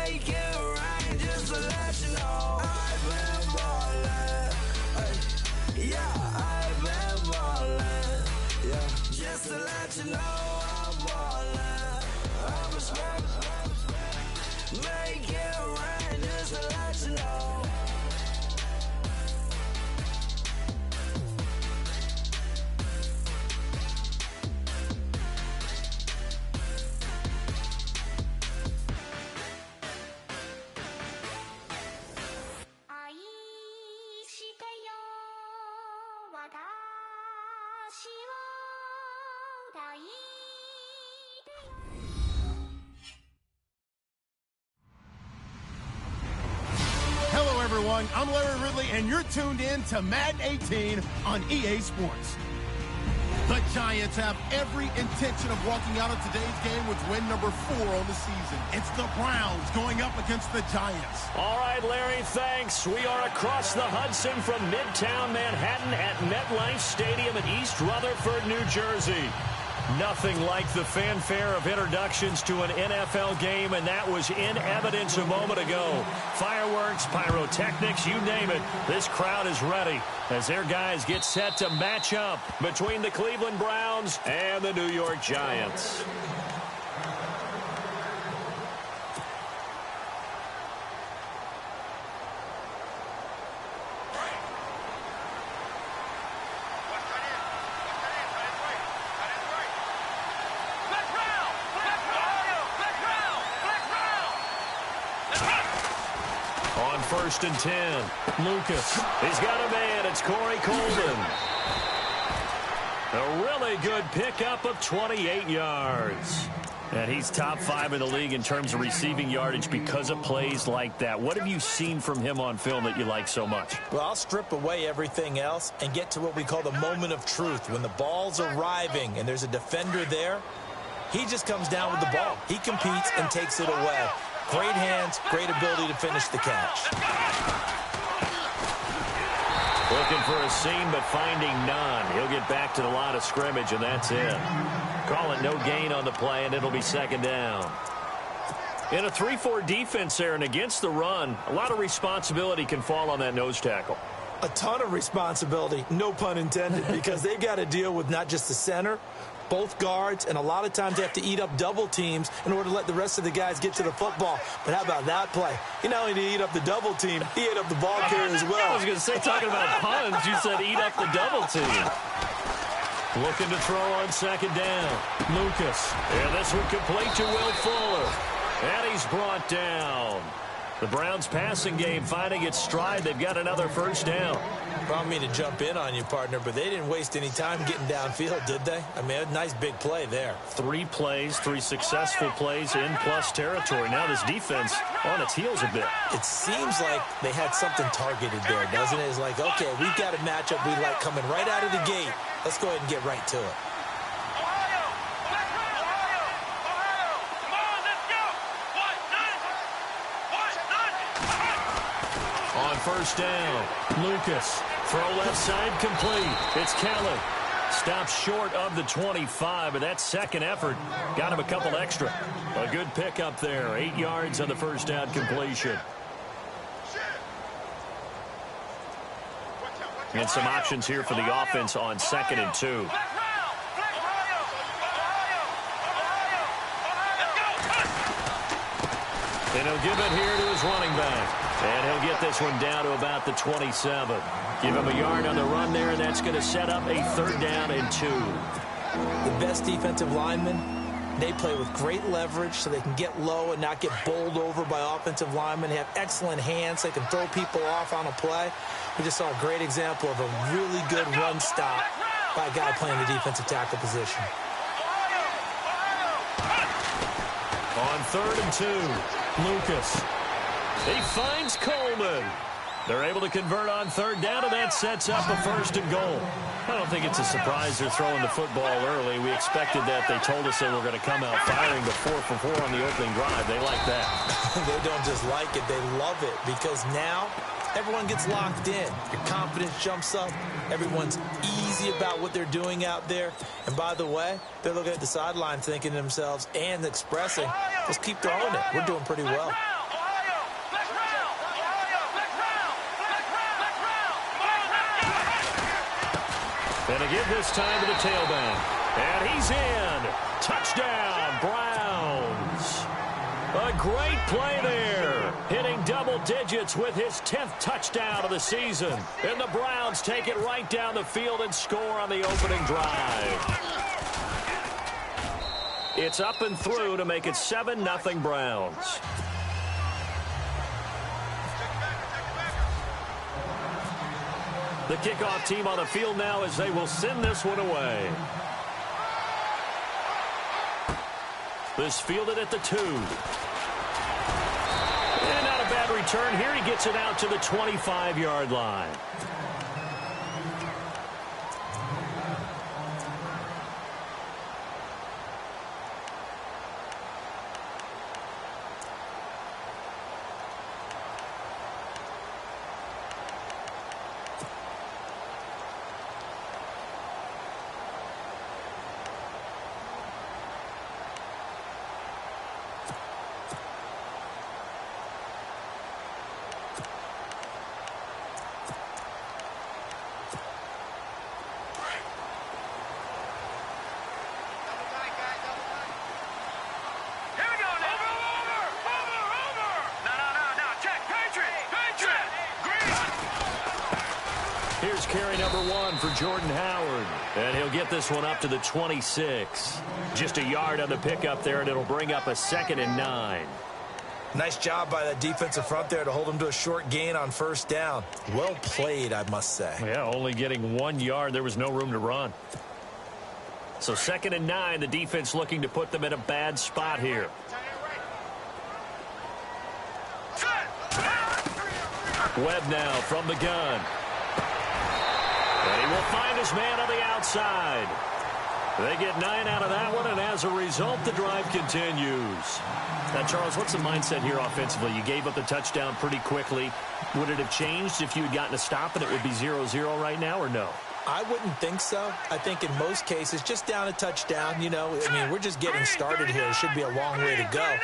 Make it rain just to let you know I've been ballin'. Yeah, I've been ballin'. Yeah, just to let you know I'm ballin'. I'm a smoke. Make it rain just to let you know. Hello, everyone. I'm Larry Ridley, and you're tuned in to Madden 18 on EA Sports. The Giants have every intention of walking out of today's game with win number 4 on the season. It's the Browns going up against the Giants. All right, Larry, thanks. We are across the Hudson from Midtown Manhattan at MetLife Stadium in East Rutherford, New Jersey. Nothing like the fanfare of introductions to an NFL game, and that was in evidence a moment ago. Fireworks, pyrotechnics, you name it. This crowd is ready as their guys get set to match up between the Cleveland Browns and the New York Giants. First and 10. Lucas. He's got a man. It's Corey Coleman. A really good pickup of 28 yards. And he's top 5 in the league in terms of receiving yardage because of plays like that. What have you seen from him on film that you like so much? Well, I'll strip away everything else and get to what we call the moment of truth. When the ball's arriving and there's a defender there, he just comes down with the ball. He competes and takes it away. Great hands, great ability to finish the catch. Looking for a seam, but finding none. He'll get back to the line of scrimmage, and that's it. Call it no gain on the play, and it'll be second down. In a 3-4 defense there and against the run, a lot of responsibility can fall on that nose tackle. A ton of responsibility, no pun intended, because they've got to deal with not just the center, both guards, and a lot of times they have to eat up double teams in order to let the rest of the guys get to the football. But how about that play? He not only did he eat up the double team, he ate up the ball carrier as well. I was going to say, talking about puns, you said eat up the double team. Looking to throw on second down. Lucas. And this one complete to Will Fuller. And he's brought down. The Browns passing game finding its stride. They've got another first down. I don't mean to jump in on you, partner, but they didn't waste any time getting downfield, did they? I mean, a nice big play there. 3 plays, 3 successful plays in plus territory. Now this defense on its heels a bit. It seems like they had something targeted there, doesn't it? It's like, okay, we've got a matchup we like coming right out of the gate. Let's go ahead and get right to it. On first down, Lucas. Throw left side complete. It's Kelly. Stops short of the 25, but that second effort got him a couple extra. A good pickup there. 8 yards on the first down completion. And some options here for the offense on 2nd and 2. And he'll give it here to his running back. And he'll get this one down to about the 27. Give him a yard on the run there, and that's going to set up a 3rd down and 2. The best defensive linemen, they play with great leverage so they can get low and not get bowled over by offensive linemen. They have excellent hands. They can throw people off on a play. We just saw a great example of a really good run stop by a guy playing the defensive tackle position. On 3rd and 2, Lucas. He finds Coleman. They're able to convert on 3rd down, and that sets up a 1st and goal. I don't think it's a surprise they're throwing the football early. We expected that. They told us they were going to come out firing the 4 for 4 on the opening drive. They like that. They don't just like it. They love it because now everyone gets locked in. Your confidence jumps up. Everyone's easy about what they're doing out there. And by the way, they're looking at the sideline thinking to themselves and expressing, let's keep throwing it. We're doing pretty well. And again this time to the tailback. And he's in. Touchdown, Browns. A great play there. Hitting double digits with his 10th touchdown of the season. And the Browns take it right down the field and score on the opening drive. It's up and through to make it 7-0 Browns. The kickoff team on the field now as they will send this one away. This fielded at the 2. And not a bad return here. He gets it out to the 25-yard line. Here's carry number 1 for Jordan Howard. And he'll get this one up to the 26. Just a yard on the pickup there, and it'll bring up a 2nd and 9. Nice job by that defensive front there to hold him to a short gain on first down. Well played, I must say. Yeah, only getting 1 yard. There was no room to run. So 2nd and 9, the defense looking to put them in a bad spot here. Webb now from the gun. And he will find his man on the outside. They get 9 out of that one, and as a result, the drive continues. Now, Charles, what's the mindset here offensively? You gave up the touchdown pretty quickly. Would it have changed if you had gotten a stop and it would be 0-0 right now, or no? I wouldn't think so. I think in most cases, just down a touchdown, you know, I mean, we're just getting started here. It should be a long way to go.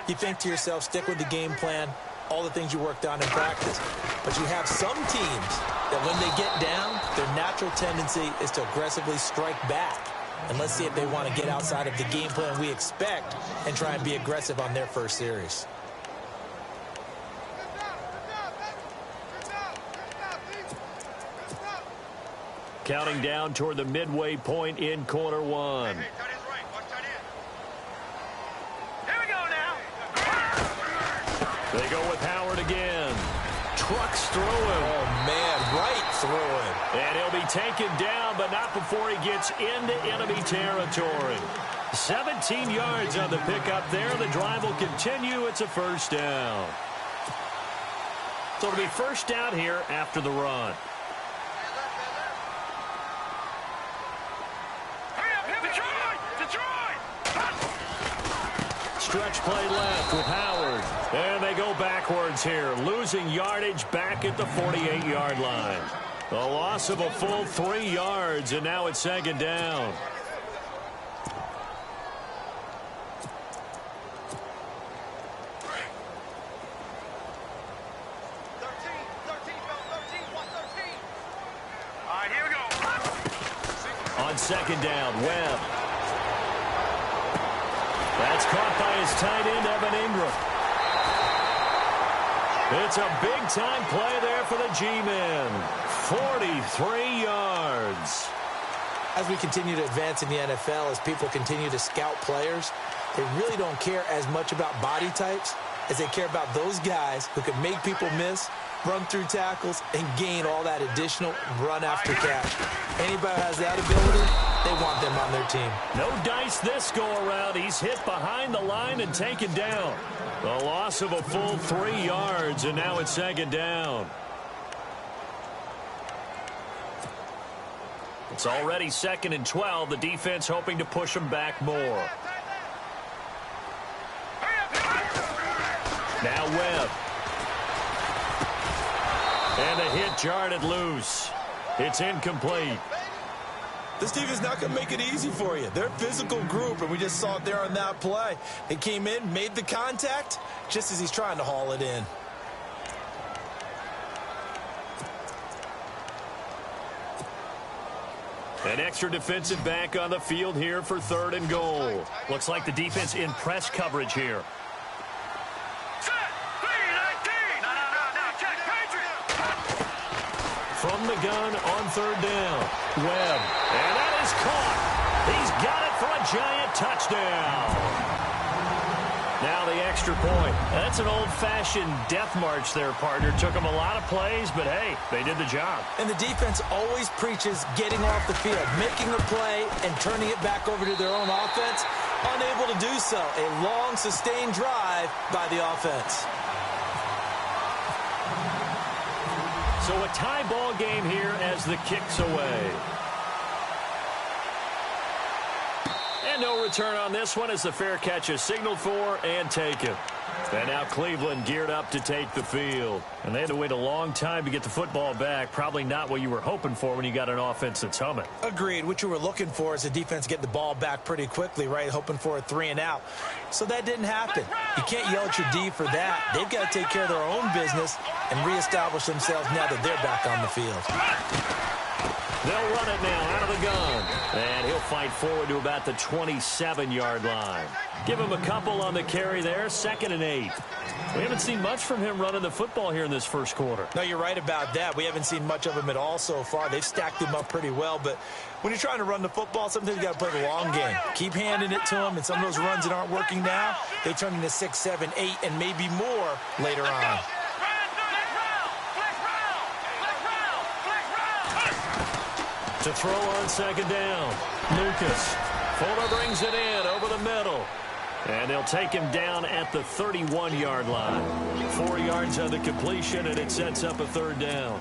You think to yourself, stick with the game plan, all the things you worked on in practice. But you have some teams that when they get down, their natural tendency is to aggressively strike back. And let's see if they want to get outside of the game plan we expect and try and be aggressive on their first series. Counting down toward the midway point in quarter 1. They go with Howard again. Trucks through him. Oh, man, right through him. And he'll be taken down, but not before he gets into enemy territory. 17 yards on the pickup there. The drive will continue. It's a first down. So it'll be first down here after the run. Stretch play left with Howard. And they go backwards here, losing yardage back at the 48-yard line. A loss of a full 3 yards, and now it's 2nd down. All right, here we go. On 2nd down, Webb. That's caught by his tight end, Evan Ingram. It's a big-time play there for the G-men. 43 yards. As we continue to advance in the NFL, as people continue to scout players, they really don't care as much about body types as they care about those guys who can make people miss, run through tackles, and gain all that additional run after catch. Anybody who has that ability, they want them on their team. No dice this go-around. He's hit behind the line and taken down. A loss of a full 3 yards, and now it's 2nd down. It's already 2nd and 12. The defense hoping to push them back more. Now Webb. And the hit jarred it loose. It's incomplete. This team is not going to make it easy for you. They're a physical group, and we just saw it there on that play. It came in, made the contact, just as he's trying to haul it in. An extra defensive back on the field here for 3rd and goal. Looks like the defense in press coverage here. From the gun on 3rd down. Webb. And that is caught. He's got it for a Giant touchdown. Now the extra point. That's an old-fashioned death march there, partner. Took them a lot of plays, but hey, they did the job. And the defense always preaches getting off the field, making a play and turning it back over to their own offense. Unable to do so. A long, sustained drive by the offense. So a tie ball game here as the kick's away. And no return on this one as the fair catch is signaled for and taken. And now Cleveland geared up to take the field. And they had to wait a long time to get the football back. Probably not what you were hoping for when you got an offense that's humming. Agreed. What you were looking for is the defense get the ball back pretty quickly, right? Hoping for a 3 and out. So that didn't happen. You can't yell at your D for that. They've got to take care of their own business and reestablish themselves now that they're back on the field. They'll run it now out of the gun. And he'll fight forward to about the 27-yard line. Give him a couple on the carry there. 2nd and 8. We haven't seen much from him running the football here in this first quarter. No, you're right about that. We haven't seen much of him at all so far. They've stacked him up pretty well. But when you're trying to run the football, sometimes you got to play the long game. Keep handing it to him. And some of those runs that aren't working now, they turn into 6, 7, 8, and maybe more later on. To throw on 2nd down. Lucas. Fuller brings it in over the middle. And they'll take him down at the 31-yard line. 4 yards on the completion, and it sets up a 3rd down.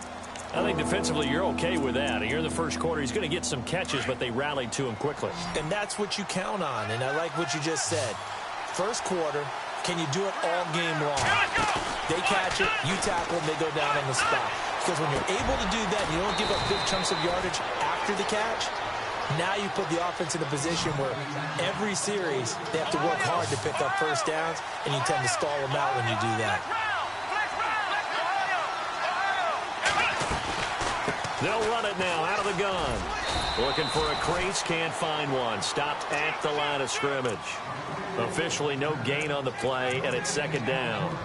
I think defensively you're okay with that. Here in the first quarter, he's going to get some catches, but they rallied to him quickly. And that's what you count on, and I like what you just said. First quarter, can you do it all game long? They catch it, you tackle them, they go down on the spot. Because when you're able to do that, you don't give up big chunks of yardage after the catch. Now you put the offense in a position where every series they have to work hard to pick up first downs, and you tend to stall them out when you do that. They'll run it now out of the gun. Looking for a crease, can't find one. Stopped at the line of scrimmage. Officially no gain on the play, and it's 2nd down.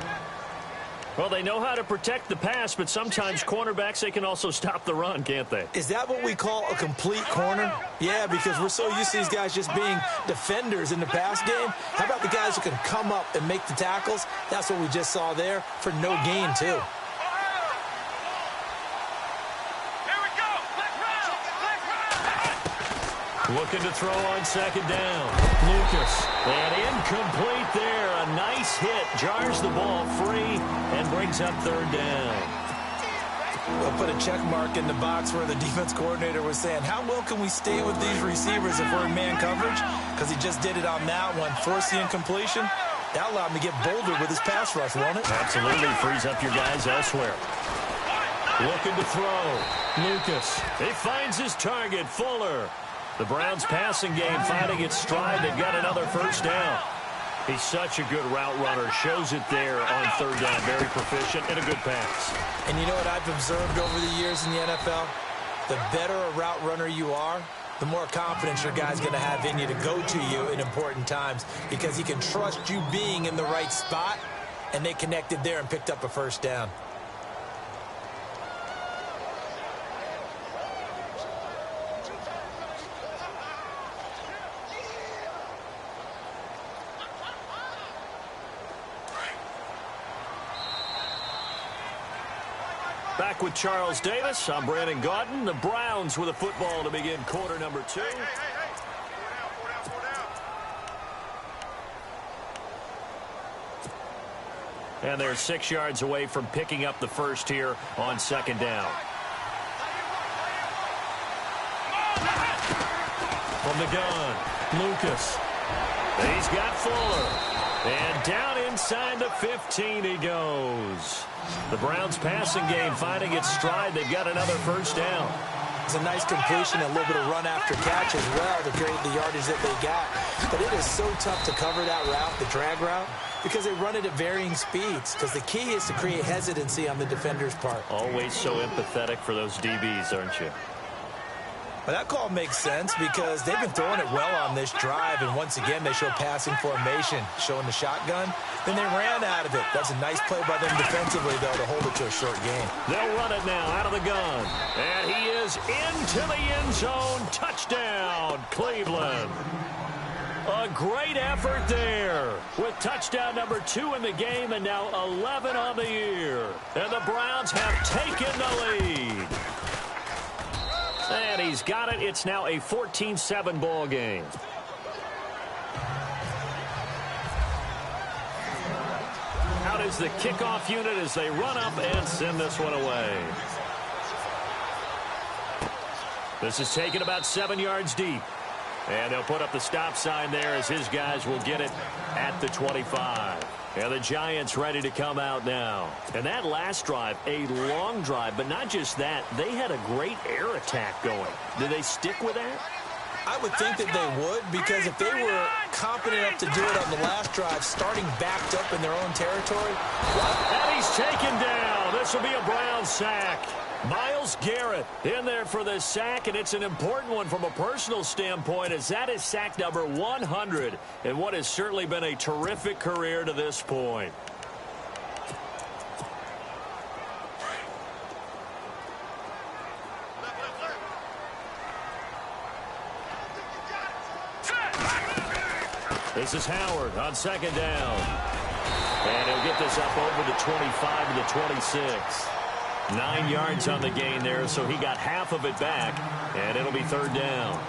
Well, they know how to protect the pass, but sometimes cornerbacks, they can also stop the run, can't they? Is that what we call a complete corner? Yeah, because we're so used to these guys just being defenders in the pass game. How about the guys who can come up and make the tackles? That's what we just saw there for no gain, too. Looking to throw on 2nd down. Lucas. And incomplete there. A nice hit. Jars the ball free and brings up 3rd down. We'll put a check mark in the box where the defense coordinator was saying, how well can we stay with these receivers if we're in man coverage? Because he just did it on that one. Force the incompletion. That allowed him to get bolder with his pass rush, won't it? Absolutely. Frees up your guys elsewhere. Looking to throw. Lucas. He finds his target, Fuller. The Browns passing game finding its stride. They've got another first down. He's such a good route runner. Shows it there on 3rd down. Very proficient and a good pass. And you know what I've observed over the years in the NFL? The better a route runner you are, the more confidence your guy's going to have in you to go to you in important times because he can trust you being in the right spot, and they connected there and picked up a first down. Back with Charles Davis. I'm Brandon Gaudin. The Browns with a football to begin quarter number 2. And they're 6 yards away from picking up the first here on 2nd down. From the gun, Lucas. He's got Fuller. And down inside the 15 he goes. The Browns passing game finding its stride. They've got another first down. It's a nice completion, a little bit of run after catch as well to create the yardage that they got. But it is so tough to cover that route, the drag route, because they run it at varying speeds. Because the key is to create hesitancy on the defender's part. Always so empathetic for those DBs, aren't you? Well, that call makes sense because they've been throwing it well on this drive, and once again, they show passing formation, showing the shotgun. Then they ran out of it. That's a nice play by them defensively, though, to hold it to a short game. They'll run it now out of the gun. And he is into the end zone. Touchdown, Cleveland. A great effort there with touchdown number 2 in the game and now 11 on the year. And the Browns have taken the lead. And he's got it. It's now a 14-7 ball game. Out is the kickoff unit as they run up and send this one away. This is taken about 7 yards deep. And they'll put up the stop sign there as his guys will get it at the 25. And the Giants ready to come out now. And that last drive, a long drive, but not just that. They had a great air attack going. Did they stick with that? I would think that they would, because if they were confident enough to do it on the last drive, starting backed up in their own territory. And he's taken down. This will be a Brown sack. Myles Garrett in there for the sack, and it's an important one from a personal standpoint, as that is sack number 100 in what has certainly been a terrific career to this point. This is Howard on second down. And he'll get this up over the 25 to the 26. 9 yards on the gain there, so he got half of it back, and it'll be third down.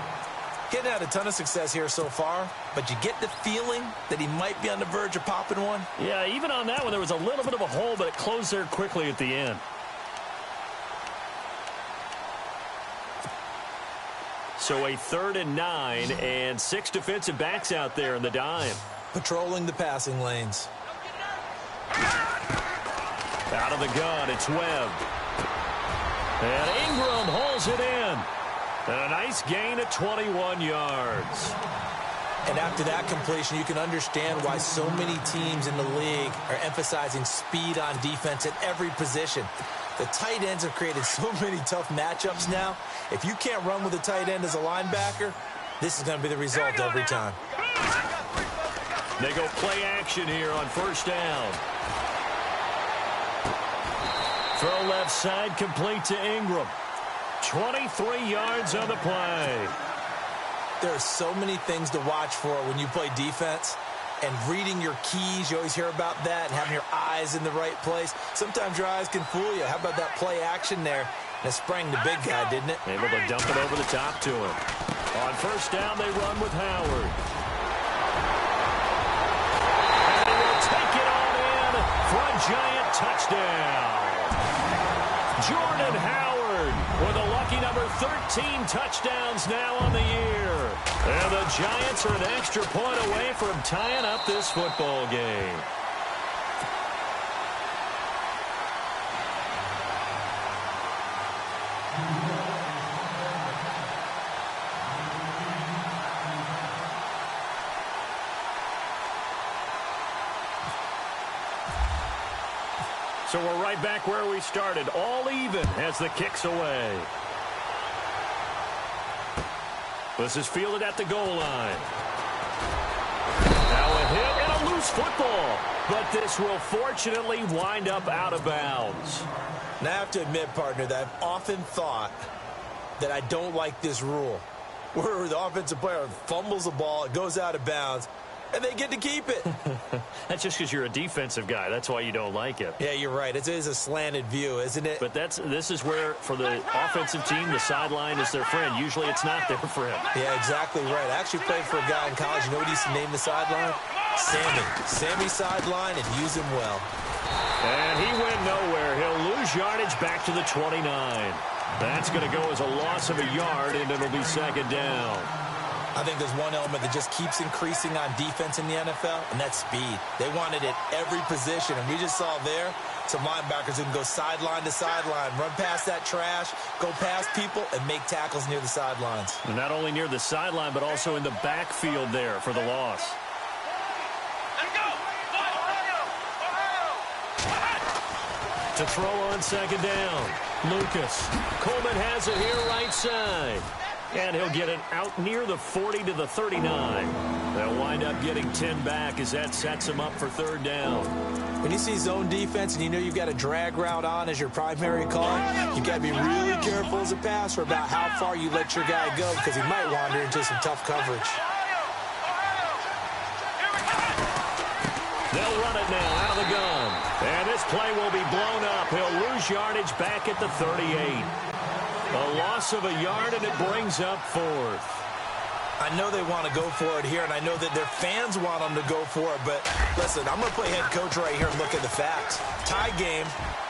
Getting had a ton of success here so far, but you get the feeling that he might be on the verge of popping one. Yeah, even on that one, there was a little bit of a hole, but it closed there quickly at the end. So a 3rd and 9, and 6 defensive backs out there in the dime. Patrolling the passing lanes. Out of the gun, it's Webb. And Ingram holds it in. And a nice gain of 21 yards. And after that completion, you can understand why so many teams in the league are emphasizing speed on defense at every position. The tight ends have created so many tough matchups now. If you can't run with a tight end as a linebacker, this is going to be the result every time. They go play action here on first down. Throw left side, complete to Ingram. 23 yards on the play. There are so many things to watch for when you play defense. And reading your keys, you always hear about that, and having your eyes in the right place. Sometimes your eyes can fool you. How about that play action there? That sprang the big guy, didn't it? Able to dump it over the top to him. On first down, they run with Howard. And he will take it on in for a Giant touchdown. Jordan Howard with a lucky number 13 touchdowns now on the year. And the Giants are an extra point away from tying up this football game. So we're right back where we started, all even as the kick's away. This is fielded at the goal line. Now a hit and a loose football, but this will fortunately wind up out of bounds. Now I have to admit, partner, that I've often thought that I don't like this rule, where the offensive player fumbles the ball, it goes out of bounds, and they get to keep it. That's just because you're a defensive guy. That's why you don't like it. Yeah, you're right. It is a slanted view, isn't it? But this is where, for the offensive team, the sideline is their friend. Usually it's not there for him. Yeah, exactly right. I actually played for a guy in college. You know what he used to name the sideline? Sammy. Sammy sideline, and use him well. And he went nowhere. He'll lose yardage back to the 29. That's going to go as a loss of a yard, and it'll be second down. I think there's one element that just keeps increasing on defense in the NFL, and that's speed. They want it at every position, and we just saw there some linebackers who can go sideline to sideline, run past that trash, go past people, and make tackles near the sidelines. And not only near the sideline, but also in the backfield there for the loss. To throw on second down, Lucas. Coleman has it here right side. And he'll get it out near the 40 to the 39. They'll wind up getting 10 back as that sets him up for third down. When you see zone defense and you know you've got a drag route on as your primary call, you've got to be really careful as a passer about how far you let your guy go because he might wander into some tough coverage. They'll run it now out of the gun. And this play will be blown up. He'll lose yardage back at the 38. A loss of a yard, and it brings up fourth. I know they want to go for it here, and I know that their fans want them to go for it, but listen, I'm going to play head coach right here and look at the facts. Tie game,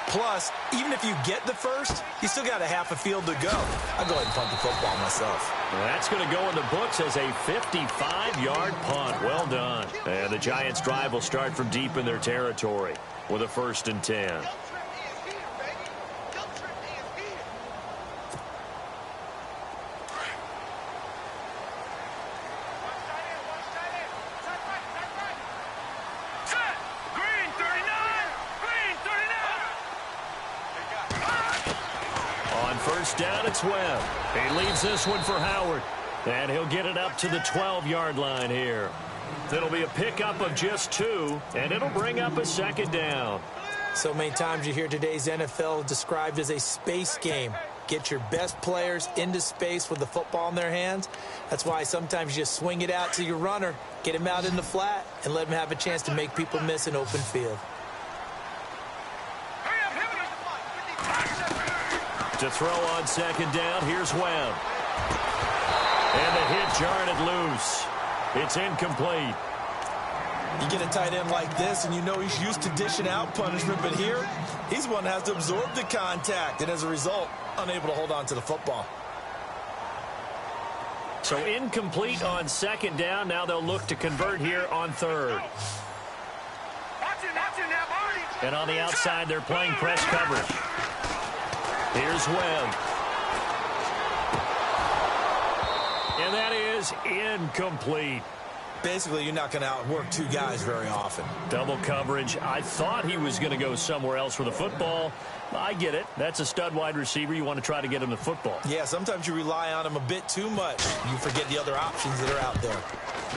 plus, even if you get the first, you still got a half a field to go. I'll go ahead and punt the football myself. That's going to go in the books as a 55-yard punt. Well done. And the Giants' drive will start from deep in their territory with a 1st and 10. Down, it's Webb. He leads this one for Howard. And he'll get it up to the 12-yard line here. It'll be a pickup of just 2, and it'll bring up a 2nd down. So many times you hear today's NFL described as a space game. Get your best players into space with the football in their hands. That's why sometimes you just swing it out to your runner, get him out in the flat, and let him have a chance to make people miss an open field. To throw on 2nd down, here's Webb. And the hit jarred it loose. It's incomplete. You get a tight end like this, and you know he's used to dishing out punishment, but here, he's one that has to absorb the contact, and as a result, unable to hold on to the football. So incomplete on 2nd down. Now they'll look to convert here on 3rd. And on the outside, they're playing press coverage. Here's Webb. And that is incomplete. Basically, you're not going to outwork 2 guys very often. Double coverage. I thought he was going to go somewhere else with the football. I get it. That's a stud wide receiver. You want to try to get him the football. Yeah, sometimes you rely on him a bit too much. You forget the other options that are out there.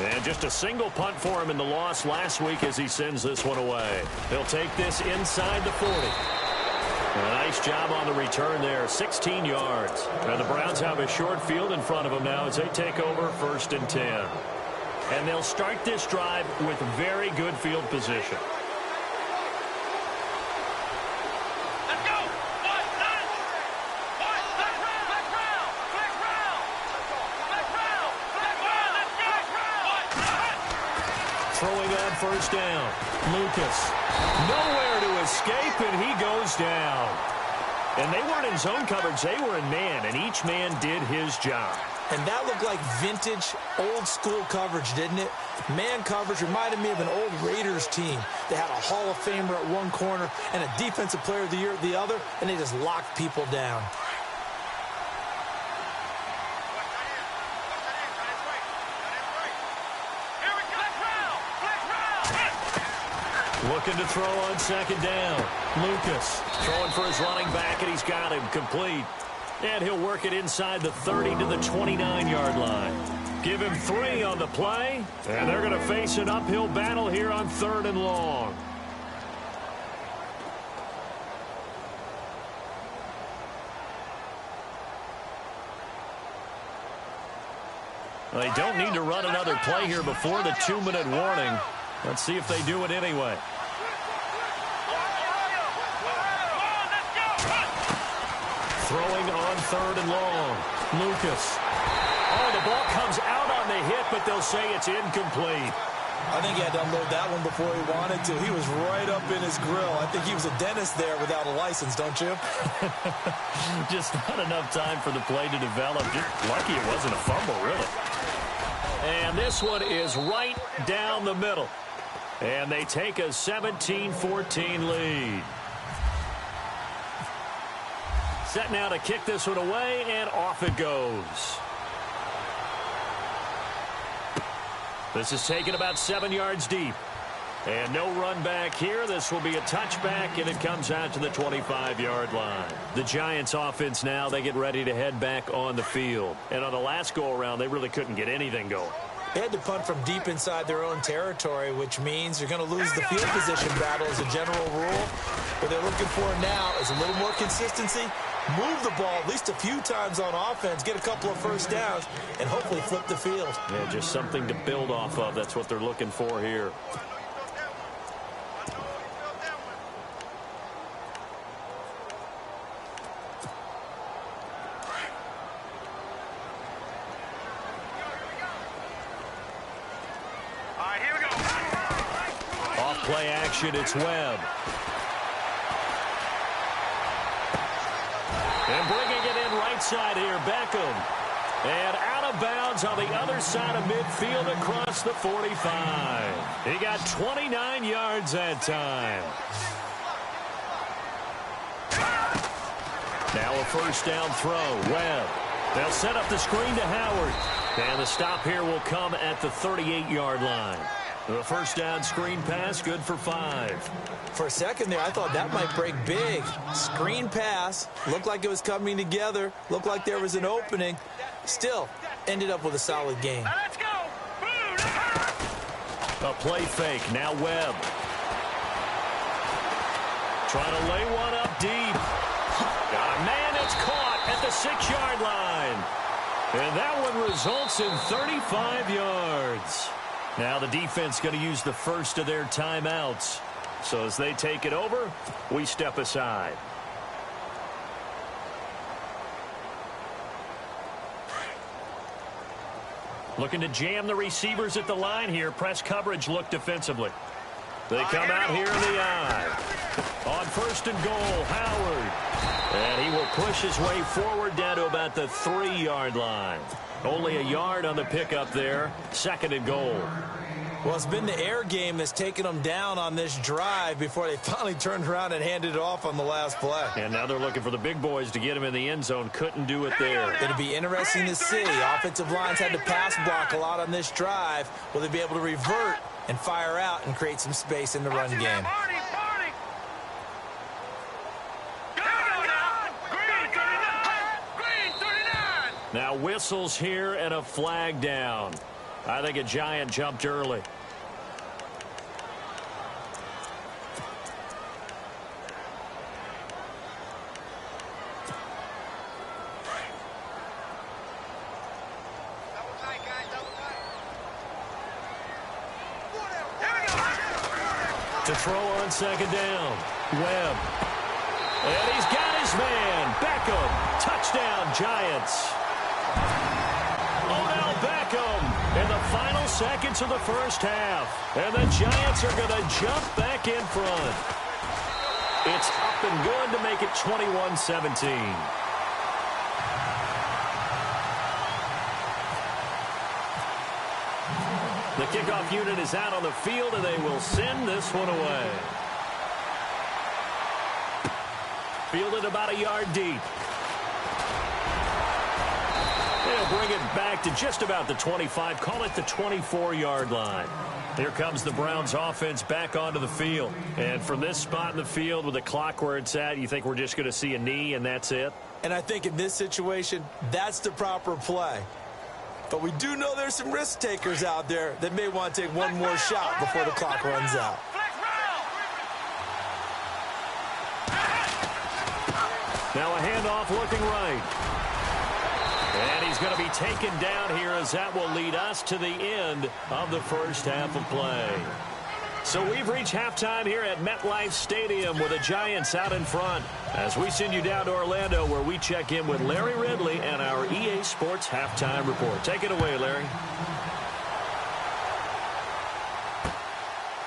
And just a single punt for him in the loss last week as he sends this one away. He'll take this inside the 40. A nice job on the return there, 16 yards. And the Browns have a short field in front of them now as they take over 1st and 10. And they'll start this drive with very good field position. Let's go! Throwing on 1st down, Lucas. Nowhere to escape, and he goes down. And they weren't in zone coverage. They were in man, and each man did his job. And that looked like vintage, old-school coverage, didn't it? Man coverage reminded me of an old Raiders team. They had a Hall of Famer at one corner and a Defensive Player of the Year at the other, and they just locked people down. Looking to throw on 2nd down. Lucas throwing for his running back, and he's got him complete. And he'll work it inside the 30 to the 29-yard line. Give him 3 on the play, and they're going to face an uphill battle here on 3rd and long. They don't need to run another play here before the 2-minute warning. Let's see if they do it anyway. Throwing on 3rd and long. Lucas. Oh, the ball comes out on the hit, but they'll say it's incomplete. I think he had to unload that one before he wanted to. He was right up in his grill. I think he was a dentist there without a license, don't you? Just not enough time for the play to develop. Just lucky it wasn't a fumble, really. And this one is right down the middle. And they take a 17-14 lead. Set now to kick this one away, and off it goes. This is taken about 7 yards deep. And no run back here. This will be a touchback, and it comes out to the 25-yard line. The Giants offense now, they get ready to head back on the field. And on the last go-around, they really couldn't get anything going. They had to punt from deep inside their own territory, which means you're going to lose the field position battle as a general rule. What they're looking for now is a little more consistency, move the ball at least a few times on offense, get a couple of first downs, and hopefully flip the field. Yeah, just something to build off of. That's what they're looking for here. Play action, it's Webb. And bringing it in right side here, Beckham. And out of bounds on the other side of midfield across the 45. He got 29 yards that time. Now a first down throw, Webb. They'll set up the screen to Howard. And the stop here will come at the 38-yard line. The first down screen pass, good for 5. For a second there, I thought that might break big. Screen pass, looked like it was coming together, looked like there was an opening. Still, ended up with a solid game. Let's go. A play fake, now Webb. Trying to lay one up deep. Man, it's caught at the 6-yard line. And that one results in 35 yards. Now the defense going to use the first of their timeouts. So as they take it over, we step aside. Looking to jam the receivers at the line here. Press coverage look defensively. They come out here in the eye. On first and goal, Howard. And he will push his way forward down to about the 3-yard line. Only a yard on the pickup there. Second and goal. Well, it's been the air game that's taken them down on this drive before they finally turned around and handed it off on the last play. And now they're looking for the big boys to get him in the end zone. Couldn't do it there. It'll be interesting to see. Offensive lines had to pass block a lot on this drive. Will they be able to revert and fire out and create some space in the run game? Now whistles here and a flag down. I think a Giant jumped early. To throw on second down. Webb. And he's got his man. Beckham. Touchdown, Giants. Odell Beckham in the final seconds of the first half. And the Giants are going to jump back in front. It's up and good to make it 21-17. The kickoff unit is out on the field, and they will send this one away. Fielded about a yard deep. They'll bring it back to just about the 25. Call it the 24-yard line. Here comes the Browns offense back onto the field. And from this spot in the field with the clock where it's at, you think we're just going to see a knee and that's it? And I think in this situation, that's the proper play. But we do know there's some risk takers out there that may want to take one more shot before the clock runs out. Now a handoff looking right. And he's going to be taken down here as that will lead us to the end of the first half of play. So we've reached halftime here at MetLife Stadium with the Giants out in front as we send you down to Orlando where we check in with Larry Ridley and our EA Sports Halftime Report. Take it away, Larry.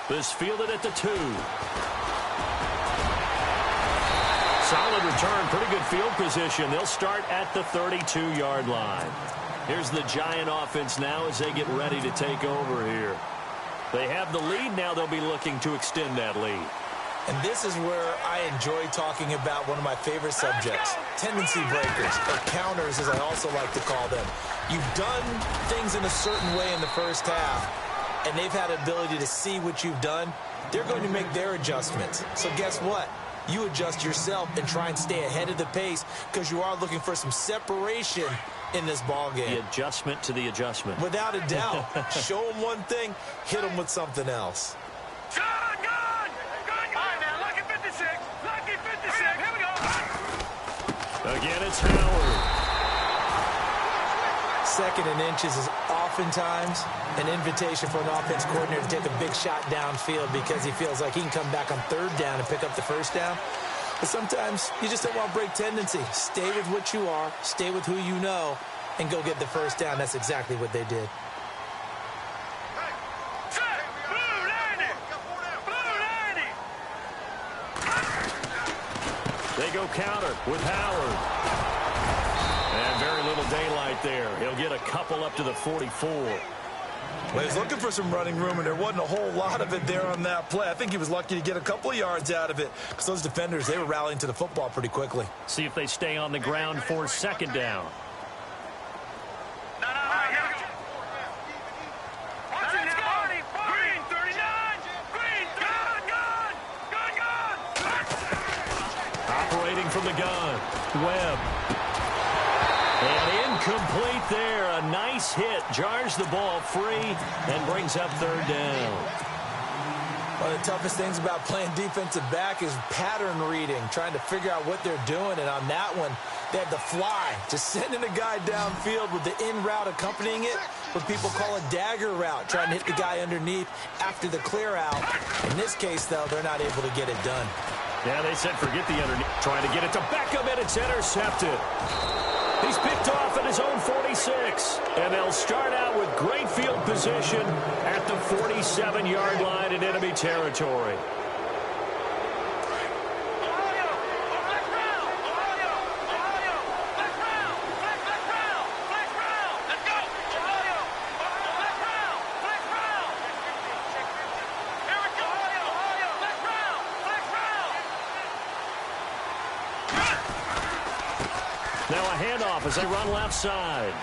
This fielded at the 2. Solid return, pretty good field position. They'll start at the 32-yard line. Here's the Giant offense now as they get ready to take over here. They have the lead. Now they'll be looking to extend that lead. And this is where I enjoy talking about one of my favorite subjects, tendency breakers, or counters as I also like to call them. You've done things in a certain way in the first half. and they've had the ability to see what you've done, they're going to make their adjustments. So guess what? You adjust yourself and try and stay ahead of the pace because you are looking for some separation in this ball game. The adjustment to the adjustment. Without a doubt. Show them one thing, hit them with something else. Good! All right, now, lucky 56. Lucky 56. Here we go. Again, it's Howard. Second and inches is oftentimes an invitation for an offense coordinator to take a big shot downfield because he feels like he can come back on third down and pick up the first down. But sometimes you just don't want to break tendency. Stay with what you are, stay with who you know, and go get the first down. That's exactly what they did. They go counter with Howard. And very little daylight there. He'll get a couple up to the 44. Well, he's looking for some running room, and there wasn't a whole lot of it there on that play. I think he was lucky to get a couple of yards out of it because those defenders, they were rallying to the football pretty quickly. See if they stay on the ground for second down. Operating from the gun, Webb. And incomplete there. A nice hit. Jars the ball free and brings up third down. One of the toughest things about playing defensive back is pattern reading, trying to figure out what they're doing. And on that one, they had the fly, just sending a guy downfield with the in route accompanying it, what people call a dagger route, trying to hit the guy underneath after the clear out. In this case, though, they're not able to get it done. Yeah, they said forget the underneath. Trying to get it to Beckham, and it's intercepted. He's picked off at his own 46. And they'll start out with great field position at the 47-yard line in enemy territory. Now a handoff as they run left side.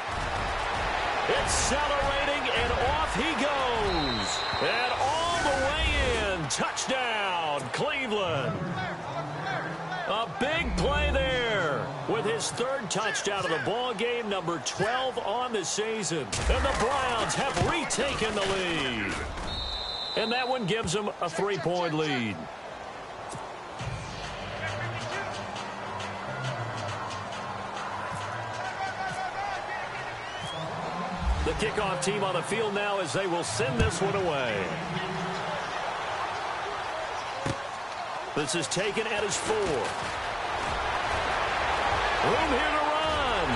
Accelerating, and off he goes. And all the way in. Touchdown, Cleveland. A big play there with his third touchdown of the ball game, number 12 on the season. And the Browns have retaken the lead. And that one gives them a 3-point lead. The kickoff team on the field now as they will send this one away. This is taken at his 4. Room here to run.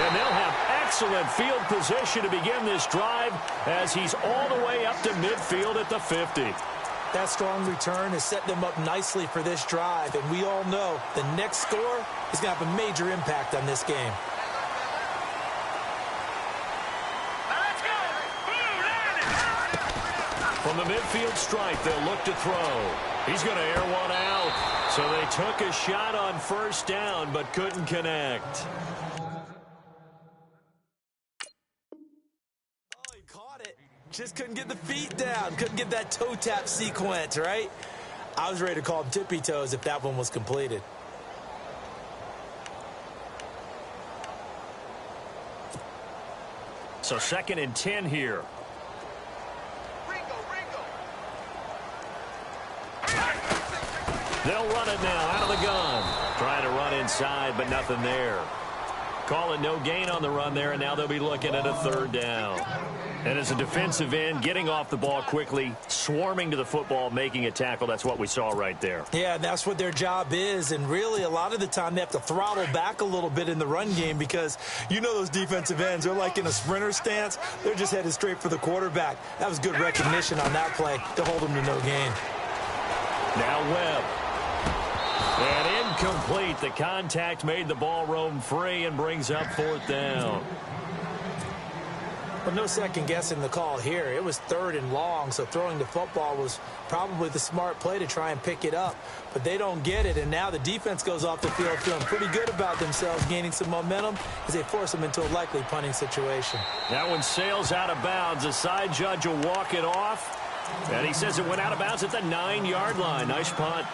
And they'll have excellent field position to begin this drive as he's all the way up to midfield at the 50. That strong return has set them up nicely for this drive, and we all know the next score is going to have a major impact on this game. From the midfield stripe, they'll look to throw. He's going to air one out. So they took a shot on first down, but couldn't connect. Oh, he caught it. Just couldn't get the feet down. Couldn't get that toe tap sequence, right? I was ready to call him tippy toes if that one was completed. So 2nd and 10 here. They'll run it now out of the gun. Trying to run inside, but nothing there. Call it no gain on the run there, and now they'll be looking at a 3rd down. And as a defensive end, getting off the ball quickly, swarming to the football, making a tackle, that's what we saw right there. Yeah, and that's what their job is. And really, a lot of the time, they have to throttle back a little bit in the run game because you know those defensive ends, they're like in a sprinter stance. They're just headed straight for the quarterback. That was good recognition on that play to hold them to no gain. Now Webb. And incomplete. The contact made the ball roam free and brings up 4th down. But no second guessing the call here. It was 3rd and long, so throwing the football was probably the smart play to try and pick it up. But they don't get it, and now the defense goes off the field feeling pretty good about themselves, gaining some momentum as they force them into a likely punting situation. That one sails out of bounds. The side judge will walk it off, and he says it went out of bounds at the 9-yard line. Nice punt.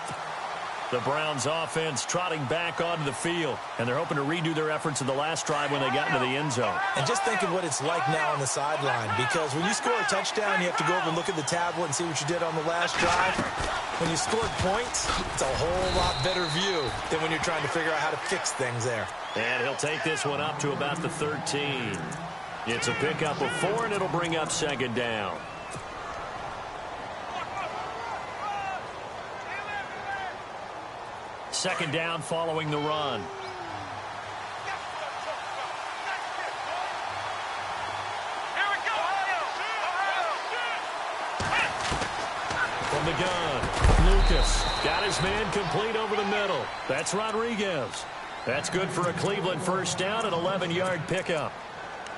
The Browns offense trotting back onto the field, and they're hoping to redo their efforts in the last drive when they got into the end zone. And just think of what it's like now on the sideline, because when you score a touchdown, you have to go over and look at the tablet and see what you did on the last drive. When you scored points, it's a whole lot better view than when you're trying to figure out how to fix things there. And he'll take this one up to about the 13. It's a pickup of 4, and it'll bring up 2nd down. Second down following the run. From the gun, Lucas got his man complete over the middle. That's Rodriguez. That's good for a Cleveland first down, an 11-yard pickup.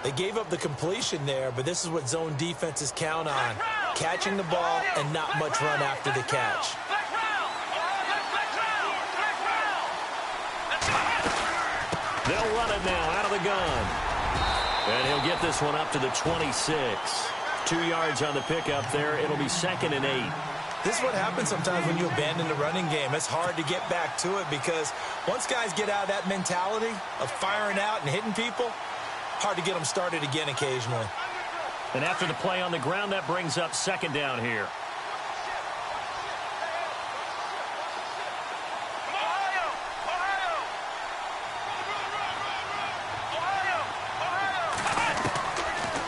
They gave up the completion there, but this is what zone defenses count on. Catching the ball and not much run after the catch. They'll run it now out of the gun. And he'll get this one up to the 26. 2 yards on the pickup there. It'll be 2nd and 8. This is what happens sometimes when you abandon the running game. It's hard to get back to it because once guys get out of that mentality of firing out and hitting people, hard to get them started again occasionally. And after the play on the ground, that brings up 2nd down here.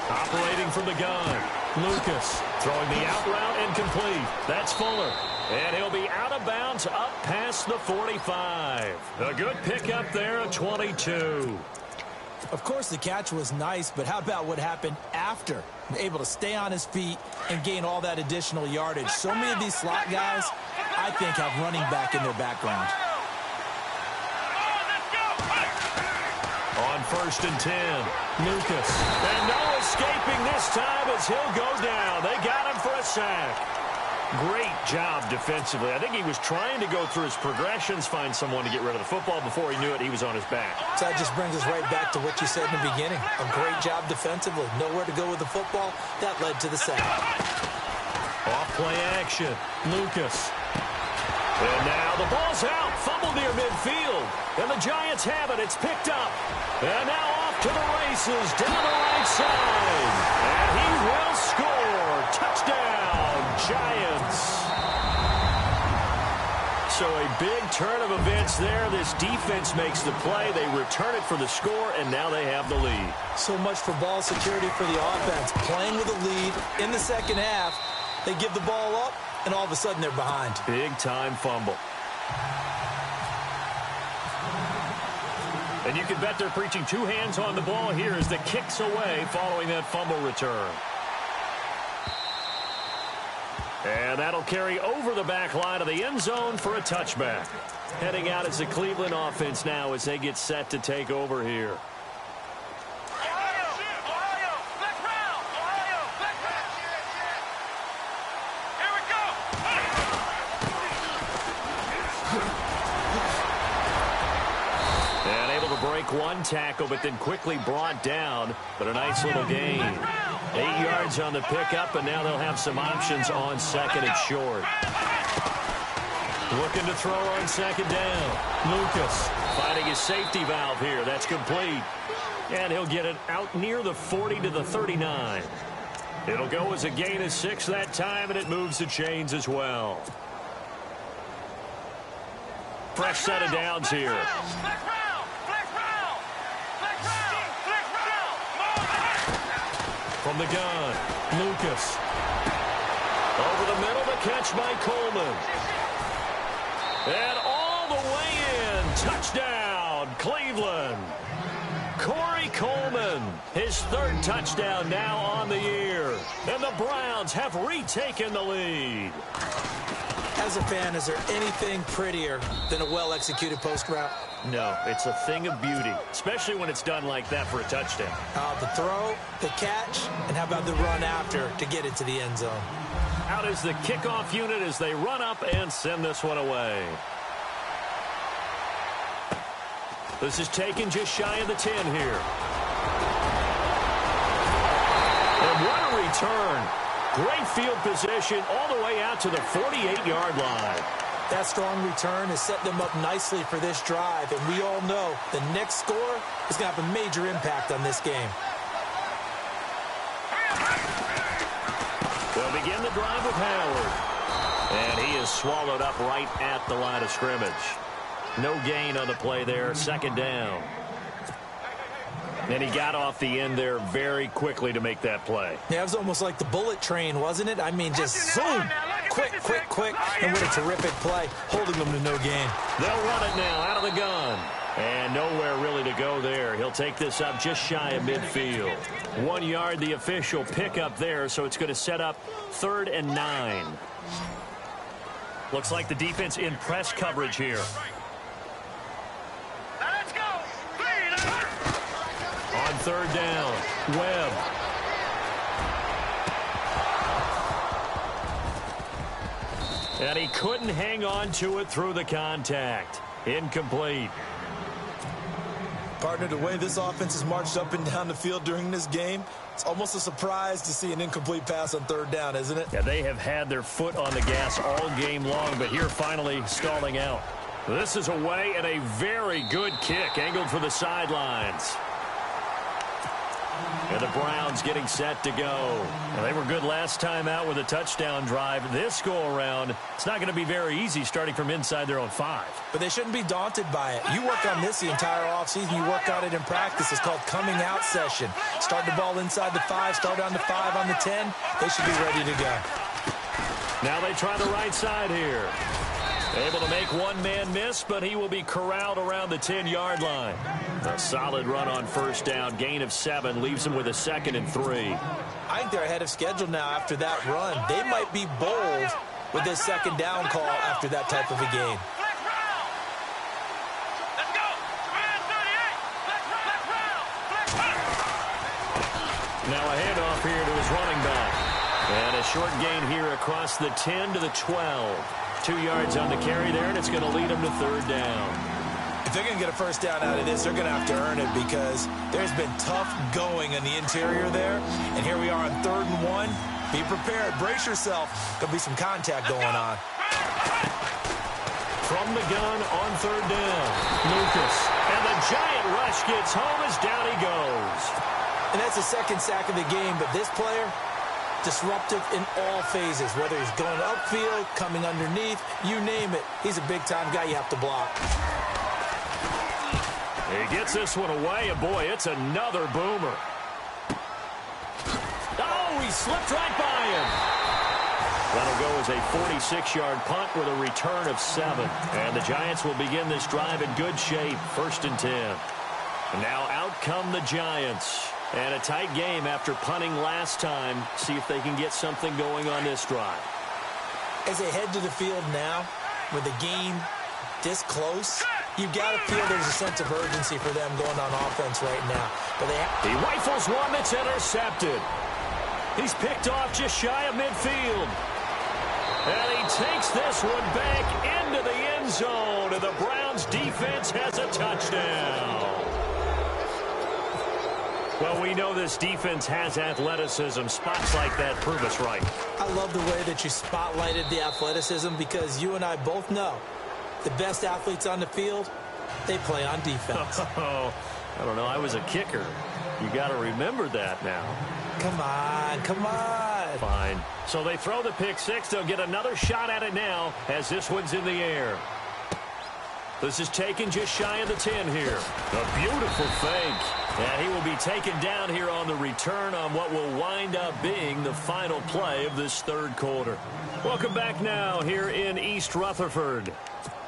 Operating from the gun, Lucas throwing the out route and complete. That's Fuller. And he'll be out of bounds up past the 45. A good pickup there at 22. Of course, the catch was nice, but how about what happened after? Able to stay on his feet and gain all that additional yardage. So many of these slot guys, I think, have running back in their background. On 1st and 10, Lucas. And no escaping this time as he'll go down. They got him for a sack. Great job defensively. I think he was trying to go through his progressions, find someone to get rid of the football. Before he knew it, he was on his back. So that just brings us right back to what you said in the beginning. A great job defensively. Nowhere to go with the football. That led to the sack. Off play action. Lucas. And now the ball's out. Fumble near midfield. And the Giants have it. It's picked up. And now off to the races down the right side. And he will score. Touchdown, Giants. So a big turn of events there. This defense makes the play. They return it for the score, and now they have the lead. So much for ball security for the offense. Playing with a lead in the second half. They give the ball up, and all of a sudden they're behind. Big-time fumble. And you can bet they're preaching 2 hands on the ball here as the kick's away following that fumble return. And that'll carry over the back line of the end zone for a touchback. Heading out as the Cleveland offense now as they get set to take over here. Break one tackle, but then quickly brought down. But a nice little gain. 8 yards on the pickup, and now they'll have some options on 2nd and short. Looking to throw on 2nd down. Lucas finding his safety valve here. That's complete. And he'll get it out near the 40 to the 39. It'll go as a gain of 6 that time, and it moves the chains as well. Fresh set of downs here. From the gun, Lucas. Over the middle, the catch by Coleman. And all the way in. Touchdown, Cleveland. Corey Coleman, his 3rd touchdown now on the year. And the Browns have retaken the lead. As a fan, is there anything prettier than a well-executed post route? No, it's a thing of beauty, especially when it's done like that for a touchdown. The throw, the catch, and how about the run after to get it to the end zone? Out is the kickoff unit as they run up and send this one away. This is taken just shy of the 10 here. And what a return. Great field position all the way out to the 48-yard line. That strong return has set them up nicely for this drive, and we all know the next score is going to have a major impact on this game. They'll begin the drive with Howard. And he is swallowed up right at the line of scrimmage. No gain on the play there, second down. And he got off the end there very quickly to make that play. Yeah, it was almost like the bullet train, wasn't it? I mean, just zoom. Quick, quick, quick. And what a terrific play, holding them to no gain. They'll run it now out of the gun. And nowhere really to go there. He'll take this up just shy of midfield. 1 yard, the official pickup there, so it's going to set up 3rd and 9. Looks like the defense in press coverage here. Let's go. On 3rd down, Webb. And he couldn't hang on to it through the contact. Incomplete. Partner, the way this offense has marched up and down the field during this game, it's almost a surprise to see an incomplete pass on 3rd down, isn't it? Yeah, they have had their foot on the gas all game long, but here finally stalling out. This is away and a very good kick, angled for the sidelines. And the Browns getting set to go. Well, they were good last time out with a touchdown drive. This go-around, it's not going to be very easy starting from inside their own 5. But they shouldn't be daunted by it. You work on this the entire offseason. You work on it in practice. It's called coming out session. Start the ball inside the 5, start on the 5, on the 10. They should be ready to go. Now they try the right side here. Able to make one man miss, but he will be corralled around the 10-yard line. A solid run on 1st down. Gain of 7 leaves him with a 2nd and 3. I think they're ahead of schedule now after that run. They might be bold with this 2nd down call after that type of a game. Let's go. Man 38. Now a handoff here to his running back. And a short gain here across the 10 to the 12. 2 yards on the carry there, and it's going to lead them to 3rd down. If they're going to get a 1st down out of this, they're going to have to earn it because there's been tough going in the interior there. And here we are on 3rd and 1. Be prepared. Brace yourself. There'll be some contact going on. From the gun on 3rd down, Lucas. And the giant rush gets home as down he goes. And that's the 2nd sack of the game, but this player, disruptive in all phases, whether he's going upfield, coming underneath, you name it. He's a big-time guy you have to block. He gets this one away, and boy, it's another boomer. Oh, he slipped right by him. That'll go as a 46-yard punt with a return of 7. And the Giants will begin this drive in good shape, 1st and 10. And now out come the Giants. And a tight game after punting last time. See if they can get something going on this drive. As they head to the field now, with the game this close, you've got to feel there's a sense of urgency for them going on offense right now. But he rifles one that's intercepted. He's picked off just shy of midfield. And he takes this one back into the end zone. And the Browns defense has a touchdown. Well, we know this defense has athleticism. Spots like that prove us right. I love the way that you spotlighted the athleticism because you and I both know the best athletes on the field, they play on defense. Oh, I don't know. I was a kicker. You got to remember that now. Come on, come on. Fine. So they throw the pick 6. They'll get another shot at it now as this one's in the air. This is taken just shy of the 10 here. A beautiful fake. And he will be taken down here on the return on what will wind up being the final play of this 3rd quarter. Welcome back now here in East Rutherford.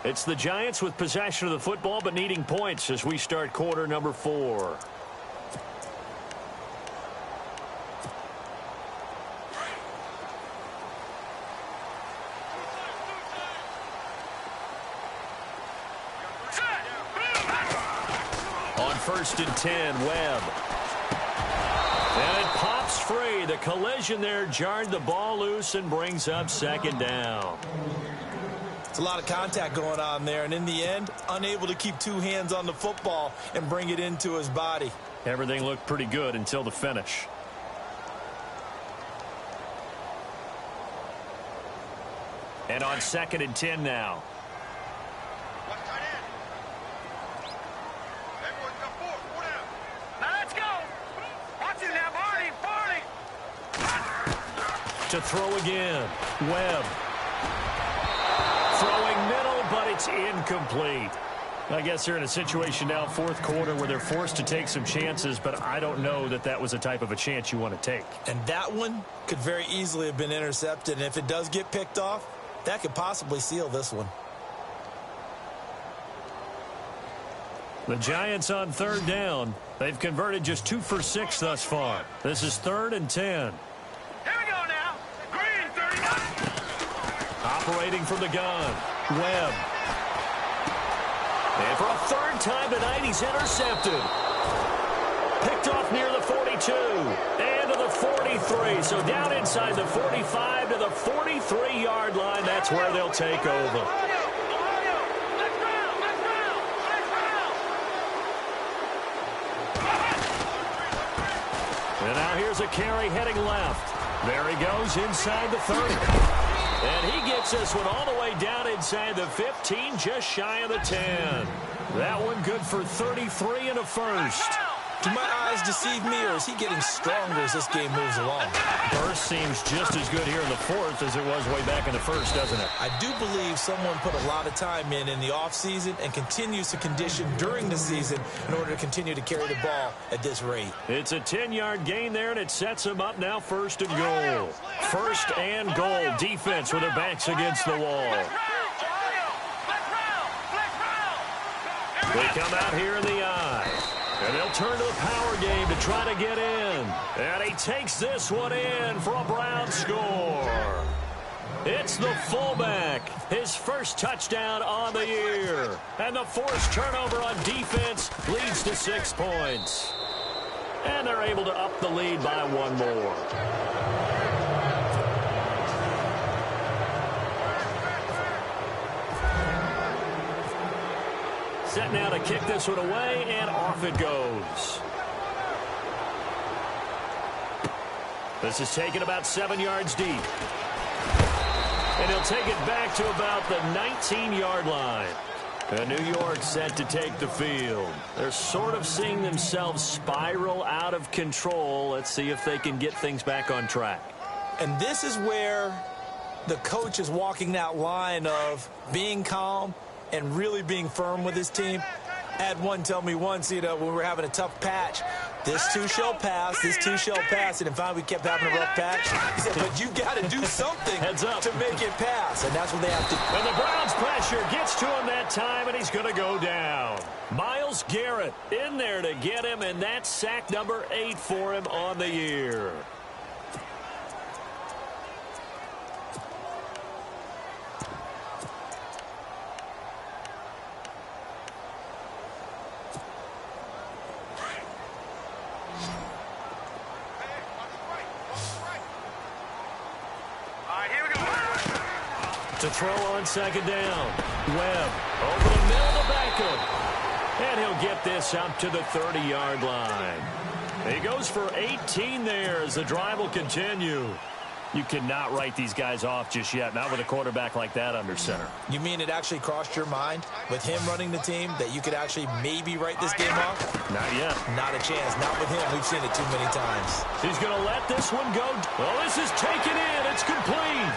It's the Giants with possession of the football but needing points as we start quarter number 4. first and 10. Webb. And it pops free. The collision there jarred the ball loose and brings up second down. It's a lot of contact going on there, and in the end, unable to keep two hands on the football and bring it into his body. Everything looked pretty good until the finish. And on second and 10 now. Now let's go. Watch it now, Barney. To throw again. Webb. Throwing middle, but it's incomplete. I guess they're in a situation now, fourth quarter, where they're forced to take some chances, but I don't know that that was the type of a chance you want to take. And that one could very easily have been intercepted, and if it does get picked off, that could possibly seal this one. The Giants on third down. They've converted just 2 for 6 thus far. This is 3rd and 10. Here we go now. Green 39. Operating from the gun. Webb. And for a third time tonight, he's intercepted. Picked off near the 42. And to the 43. So down inside the 45 to the 43-yard line. That's where they'll take over. And now here's a carry heading left. There he goes inside the 30. And he gets this one all the way down inside the 15, just shy of the 10. That one good for 33 and a first. Do my eyes deceive me, or is he getting stronger as this game moves along? Burst seems just as good here in the fourth as it was way back in the first, doesn't it? I do believe someone put a lot of time in the offseason and continues to condition during the season in order to continue to carry the ball at this rate. It's a 10-yard gain there, and it sets them up now 1st and goal. 1st and goal. Defense with their backs against the wall. They come out here in the eye. And they'll turn to the power game to try to get in. And he takes this one in for a Brown score. It's the fullback. His first touchdown on the year. And the forced turnover on defense leads to 6 points. And they're able to up the lead by 1 more. Set now to kick this one away, and off it goes. This is taken about 7 yards deep. And he'll take it back to about the 19-yard line. And New York set to take the field. They're sort of seeing themselves spiral out of control. Let's see if they can get things back on track. And this is where the coach is walking that line of being calm and really being firm with his team. I had one tell me once, when we were having a tough patch, this too shall pass, this too shall pass. And in fact, we kept having a rough patch. He said, but you got to do something to make it pass. And that's what they have to do. And the Browns pressure gets to him that time, and he's going to go down. Myles Garrett in there to get him, and that's sack number 8 for him on the year. To throw on second down. Webb over the middle to Beckham. And he'll get this up to the 30-yard line. He goes for 18 there as the drive will continue. You cannot write these guys off just yet, not with a quarterback like that under center. You mean it actually crossed your mind with him running the team that you could actually maybe write this game off? Not yet. Not a chance. Not with him. We've seen it too many times. He's going to let this one go. Well, this is taken in. It's complete.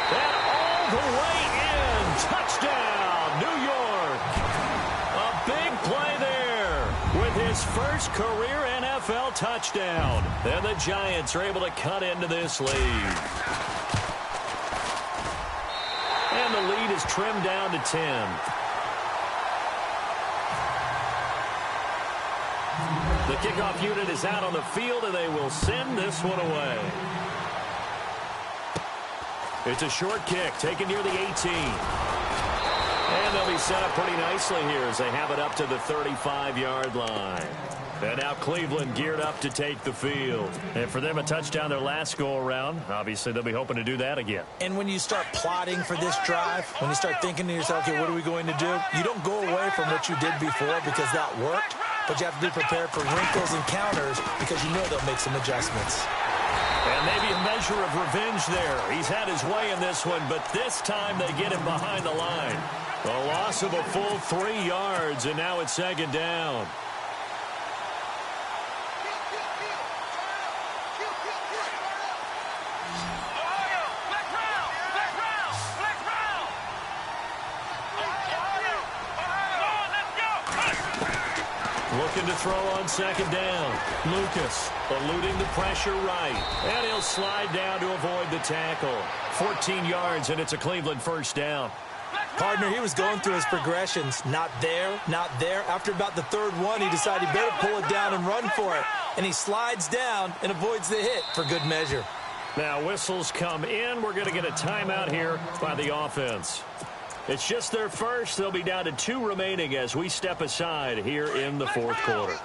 And all the way in. Touchdown, New York. A big play there with his first career NFL touchdown. And the Giants are able to cut into this lead. And the lead is trimmed down to 10. The kickoff unit is out on the field, and they will send this one away. It's a short kick taken near the 18. And they'll be set up pretty nicely here as they have it up to the 35-yard line. And now Cleveland geared up to take the field. And for them, a touchdown their last go-around. Obviously, they'll be hoping to do that again. And when you start plotting for this drive, when you start thinking to yourself, okay, what are we going to do? You don't go away from what you did before because that worked, but you have to be prepared for wrinkles and counters because you know they'll make some adjustments. And maybe a measure of revenge there. He's had his way in this one, but this time they get him behind the line. A loss of a full 3 yards, and now it's second down. Looking to throw on second down. Lucas eluding the pressure right. And he'll slide down to avoid the tackle. 14 yards, and it's a Cleveland first down. Partner, he was going through his progressions. Not there, not there. After about the third one, he decided he better pull it down and run for it. And he slides down and avoids the hit for good measure. Now whistles come in. We're going to get a timeout here by the offense. It's just their first. They'll be down to 2 remaining as we step aside here in the fourth quarter.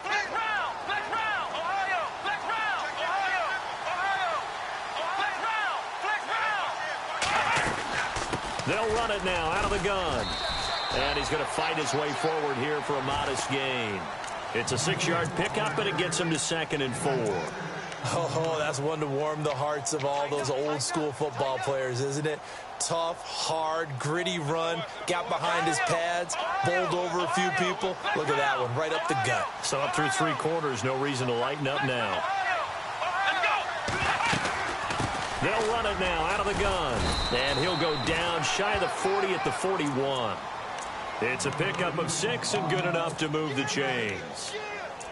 They'll run it now out of the gun. And he's going to fight his way forward here for a modest gain. It's a 6-yard pickup, and it gets him to 2nd and 4. Oh, that's one to warm the hearts of all those old-school football players, isn't it? Tough, hard, gritty run, got behind his pads, bowled over a few people. Look at that one, right up the gut. So up through 3 quarters, no reason to lighten up now. They'll run it now out of the gun. And he'll go down shy of the 40 at the 41. It's a pickup of 6 and good enough to move the chains.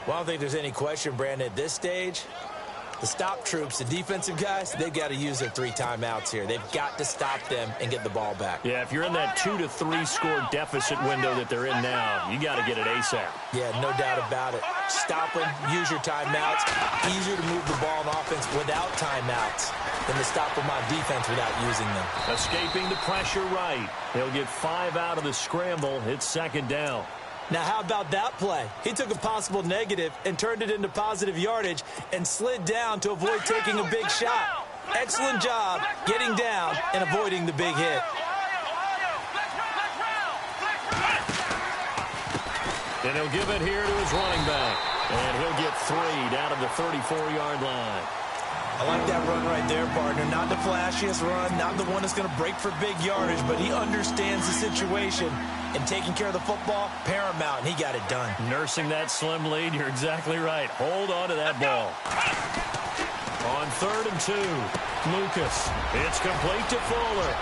Well, I don't think there's any question, Brandon, at this stage. The stop troops, the defensive guys, they've got to use their 3 timeouts here. They've got to stop them and get the ball back. Yeah, if you're in that 2 to 3 score deficit window that they're in now, you got to get it ASAP. Yeah, no doubt about it. Stop them, use your timeouts. Easier to move the ball on offense without timeouts than to stop them on defense without using them. Escaping the pressure right. He'll get 5 out of the scramble. It's second down. Now, how about that play? He took a possible negative and turned it into positive yardage and slid down to avoid taking a big shot. Excellent job getting down and avoiding the big hit. And he'll give it here to his running back. And he'll get 3 down to the 34-yard line. I like that run right there, partner. Not the flashiest run, not the one that's going to break for big yardage, but he understands the situation, and taking care of the football, paramount, and he got it done. Nursing that slim lead, you're exactly right. Hold on to that ball. On 3rd and 2, Lucas. It's complete to Fuller.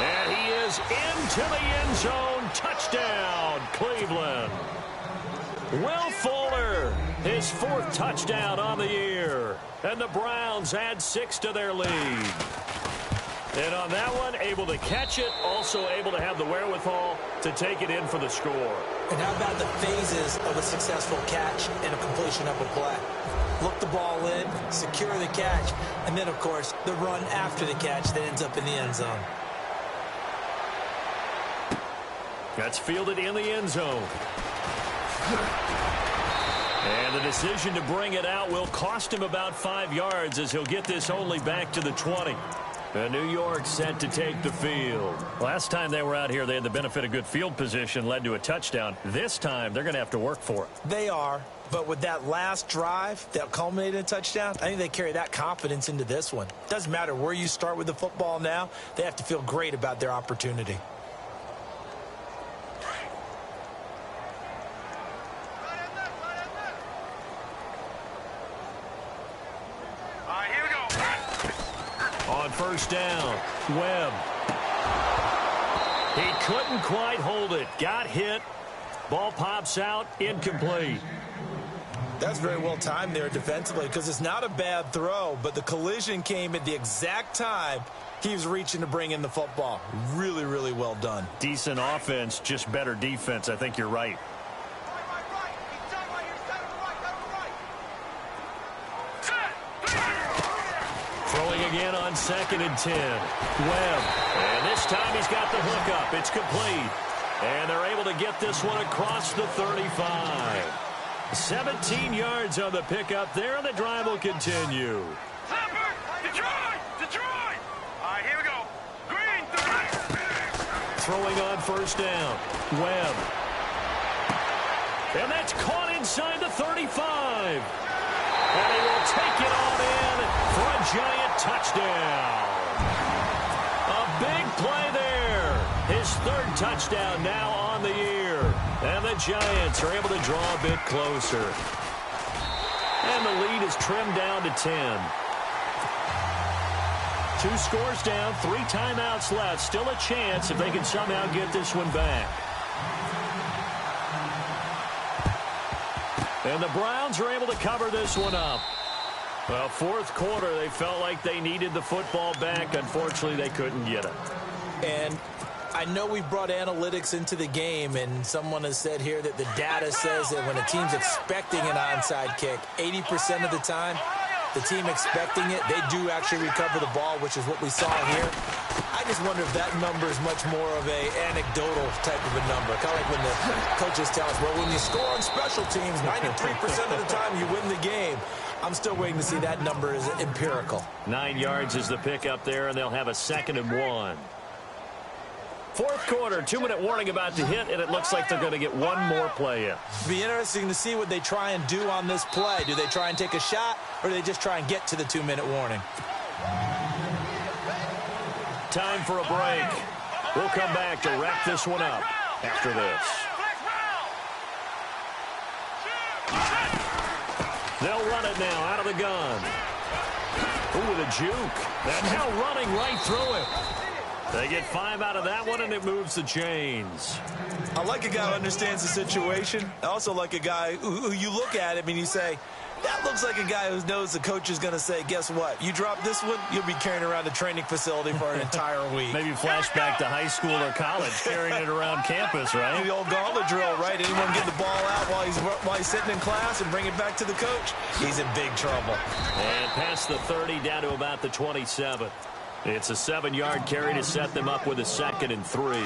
And he is into the end zone. Touchdown, Cleveland. Will Fuller, his 4th touchdown on the year. And the Browns add 6 to their lead. And on that one, able to catch it, also able to have the wherewithal to take it in for the score. And how about the phases of a successful catch and a completion of a play? Look the ball in, secure the catch, and then, of course, the run after the catch that ends up in the end zone. That's fielded in the end zone. And the decision to bring it out will cost him about 5 yards as he'll get this only back to the 20. And New York set to take the field. Last time they were out here, they had the benefit of good field position, led to a touchdown. This time, they're going to have to work for it. They are, but with that last drive that culminated in a touchdown, I think they carry that confidence into this one. Doesn't matter where you start with the football now, they have to feel great about their opportunity. On 1st down, Webb. He couldn't quite hold it. Got hit. Ball pops out. Incomplete. That's very well timed there defensively because it's not a bad throw, but the collision came at the exact time he was reaching to bring in the football. Really, really well done. Decent offense, just better defense. I think you're right. Throwing again on on 2nd and 10. Webb. And this time he's got the hookup. It's complete. And they're able to get this one across the 35. 17 yards on the pickup there, and the drive will continue. Detroit! Detroit! All right, here we go. Green, 30. Throwing on 1st down. Webb. And that's caught inside the 35. And he will take it on in for a Giant touchdown. A big play there. His 3rd touchdown now on the year. And the Giants are able to draw a bit closer. And the lead is trimmed down to 10. 2 scores down, 3 timeouts left. Still a chance if they can somehow get this one back. And the Browns are able to cover this one up. Well, 4th quarter, they felt like they needed the football back. Unfortunately, they couldn't get it. And I know we brought analytics into the game, and someone has said here that the data says that when a team's expecting an onside kick, 80% of the time, the team expecting it, they do actually recover the ball, which is what we saw here. I just wonder if that number is much more of a anecdotal type of a number. Kind of like when the coaches tell us, well, when you score on special teams, 93% of the time you win the game. I'm still waiting to see that number is empirical. 9 yards is the pickup there, and they'll have a 2nd and 1. 4th quarter, 2-minute warning about to hit, and it looks like they're going to get one more play in. It'll be interesting to see what they try and do on this play. Do they try and take a shot, or do they just try and get to the 2-minute warning? Time for a break. We'll come back to wrap this one up after this. They'll run it now out of the gun. Ooh, with a juke. And now running right through it. They get 5 out of that one, and it moves the chains. I like a guy who understands the situation. I also like a guy who you look at him and you say, that looks like a guy who knows the coach is going to say, guess what? You drop this one, you'll be carrying around the training facility for an entire week. Maybe flashback to high school or college, carrying it around campus, right? The old gauntlet drill, right? Anyone get the ball out while he's sitting in class and bring it back to the coach? He's in big trouble. And past the 30 down to about the 27. It's a 7-yard carry to set them up with a 2nd and 3.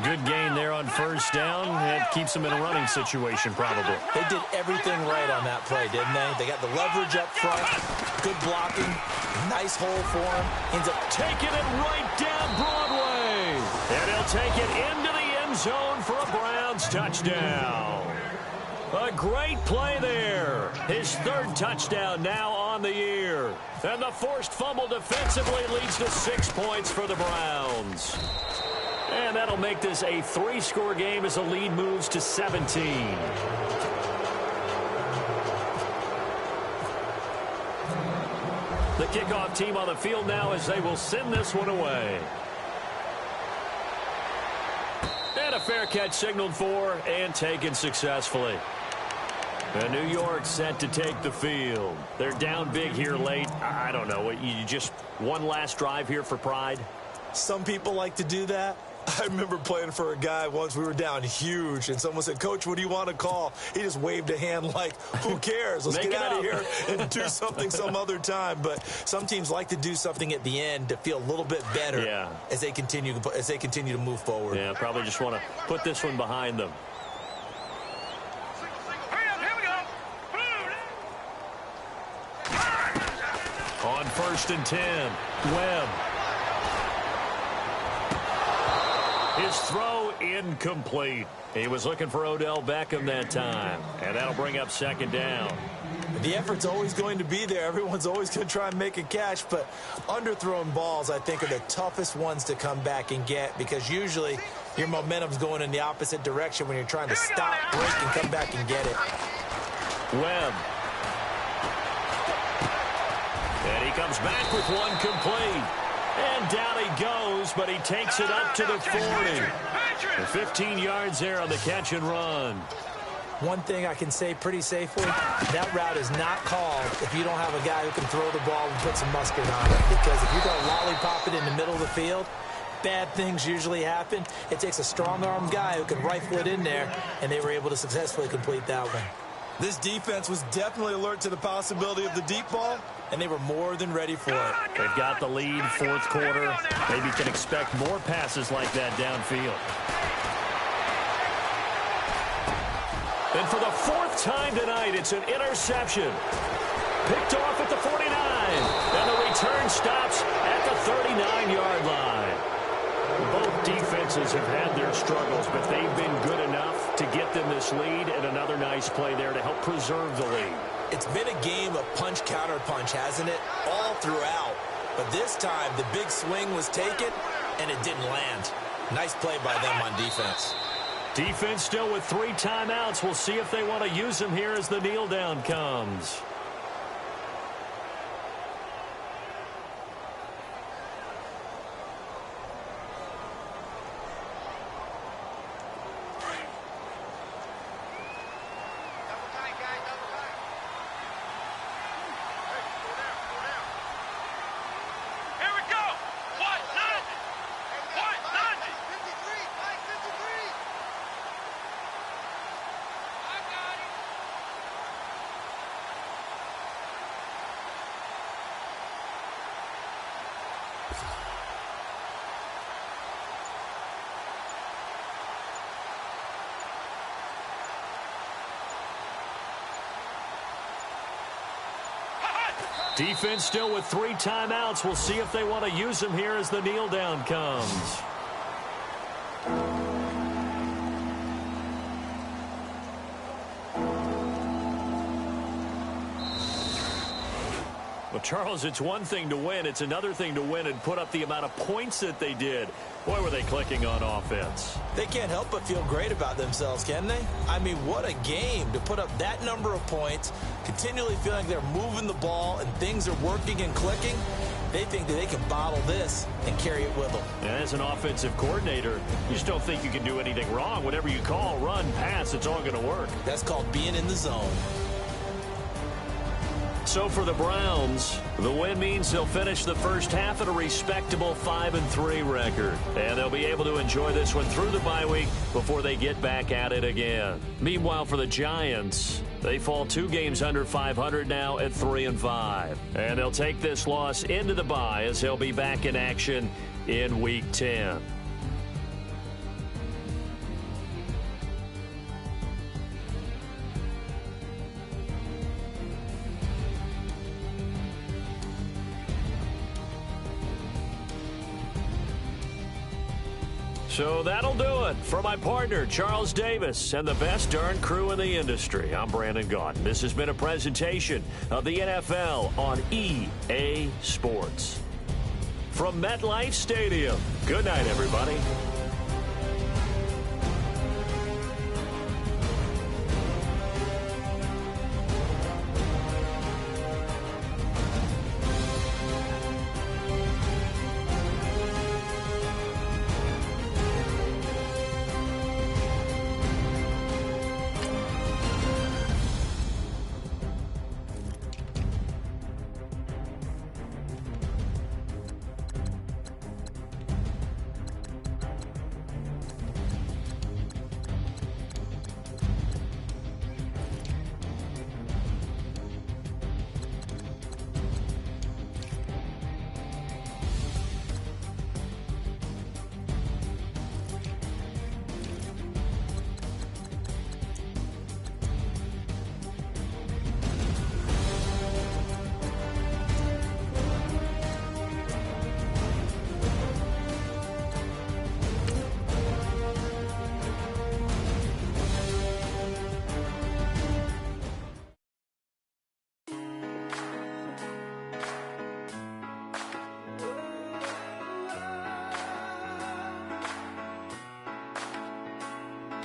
Good gain there on 1st down. It keeps them in a running situation, probably. They did everything right on that play, didn't they? They got the leverage up front, good blocking, nice hole for him. Ends up taking it right down Broadway. And he'll take it into the end zone for a Browns touchdown. A great play there. His 3rd touchdown now on the year. And the forced fumble defensively leads to 6 points for the Browns. And that'll make this a 3-score game as the lead moves to 17. The kickoff team on the field now as they will send this one away. And a fair catch signaled for and taken successfully. And New York set to take the field. They're down big here late. I don't know. You just one last drive here for pride? Some people like to do that. I remember playing for a guy once. We were down huge, and someone said, Coach, what do you want to call? He just waved a hand like, who cares? Let's get out of here and do something some other time. But some teams like to do something at the end to feel a little bit better as they continue to move forward. Yeah, probably just want to put this one behind them. On 1st and 10, Webb. His throw incomplete. He was looking for Odell Beckham that time, and that'll bring up 2nd down. The effort's always going to be there. Everyone's always going to try and make a catch, but underthrown balls, I think, are the toughest ones to come back and get because usually your momentum's going in the opposite direction when you're trying to stop, break, and come back and get it. Webb. And he comes back with one complete. And down he goes, but he takes it up to the 40. And 15 yards there on the catch and run. One thing I can say pretty safely, that route is not called if you don't have a guy who can throw the ball and put some mustard on it. Because if you're going to lollipop it in the middle of the field, bad things usually happen. It takes a strong-armed guy who can rifle it in there, and they were able to successfully complete that one. This defense was definitely alert to the possibility of the deep ball, and they were more than ready for it. They've got the lead, fourth quarter. Maybe can expect more passes like that downfield. And for the fourth time tonight, it's an interception. Picked off at the 49. And the return stops at the 39-yard line. Both defenses have had their struggles, but they've been good enough to get them this lead, and another nice play there to help preserve the lead. It's been a game of punch-counter-punch, hasn't it? All throughout. But this time, the big swing was taken, and it didn't land. Nice play by them on defense. Defense still with 3 timeouts. We'll see if they want to use them here as the kneel down comes. Defense still with 3 timeouts. We'll see if they want to use them here as the kneel down comes. Well, Charles, it's one thing to win. It's another thing to win and put up the amount of points that they did. Boy, were they clicking on offense. They can't help but feel great about themselves, can they? I mean, what a game to put up that number of points, continually feeling like they're moving the ball and things are working and clicking. They think that they can bottle this and carry it with them. And as an offensive coordinator, you just don't think you can do anything wrong. Whatever you call, run, pass, it's all going to work. That's called being in the zone. So for the Browns, the win means they'll finish the first half at a respectable 5-3 record. And they'll be able to enjoy this one through the bye week before they get back at it again. Meanwhile, for the Giants, they fall 2 games under 500 now at 3-5. And they'll take this loss into the bye as they'll be back in action in Week 10. So that'll do it for my partner, Charles Davis, and the best darn crew in the industry. I'm Brandon Gaudin. This has been a presentation of the NFL on EA Sports. From MetLife Stadium, good night, everybody.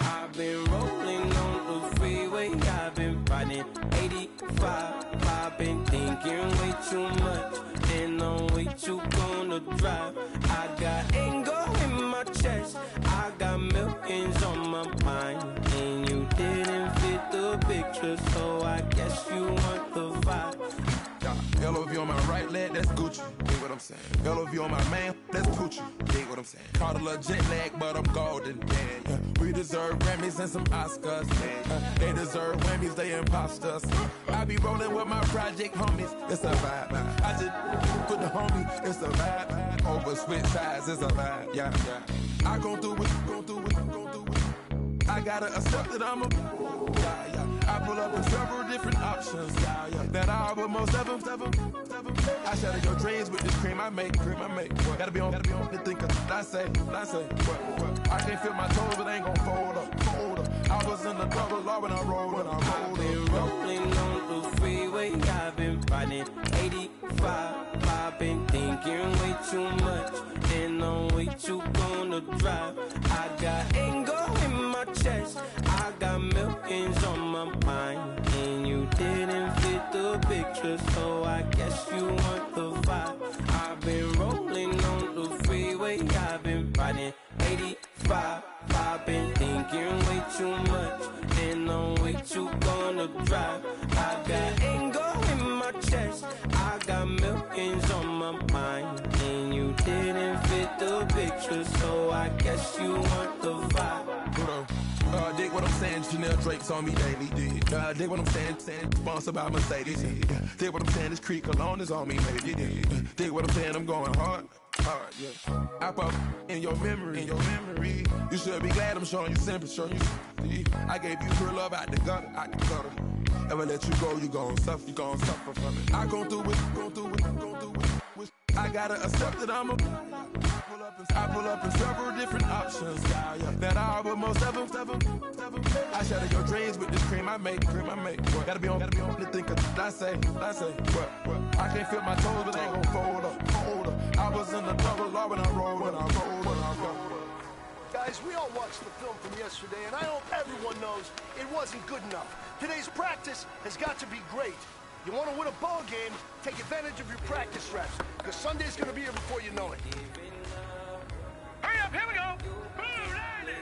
I've been rolling on the freeway, I've been riding 85. I've been thinking way too much, and I'm way too gonna drive. I got anger in my chest, I got millions on my mind, and you didn't fit the picture, so I guess you want the vibe. LOV on my right leg, that's Gucci. Dig what I'm saying. LOV on my man, that's Gucci. Dig what I'm saying. Caught a little jet lag, but I'm golden. Yeah. We the deserve Grammys and some Oscars. They deserve Whammies, they imposters. I be rolling with my project homies, it's a vibe. I just put the homie, it's a vibe. Over switch sides, it's a vibe. Yeah. I gon' do it, gon' do it, gon' do it. I gotta accept that I'm a. I pull up with several different options. That album most ever. I shatter your dreams with this cream I make. Gotta be on the thinker. I say. What? I can't feel my toes, but ain't gon' fold up. I was in the double law when I rolled. I've been rolling on the freeway. I've been riding 85. I've been thinking way too much, and I'm way too gonna drive. I got anger in my chest. I got millions on my mind, and you didn't fit the picture, so I guess you want the vibe. I've been rolling on the freeway. I've been riding 85. I've been thinking way too much, and I'm way too gonna drive. I got anger in my chest. I got millions on my mind, and you didn't fit the picture, so I guess you want the vibe. Dig what I'm saying, Chanel Drake's on me daily. Dig what I'm saying, sponsored by Mercedes. Dig what I'm saying, this Creek Cologne is on me, maybe. Dig what I'm saying, I'm going hard, yeah. I pop in your memory, You should be glad I'm showing you sympathy. I gave you pure love out the gutter. Ever let you go, you gon' suffer from it. I gon' do it. I gotta accept that I'm a. I pull up in several different options. That album most ever. I shatter your dreams with this cream I make. Gotta be on the thinker. I say. What? I can't feel my toes, but they ain't gon' fold up. I was in the double law when I rolled. Guys, we all watched the film from yesterday, and I hope everyone knows it wasn't good enough. Today's practice has got to be great. You want to win a ball game, take advantage of your practice reps, because Sunday's going to be here before you know it. Hurry up, here we go. Boo, Randy.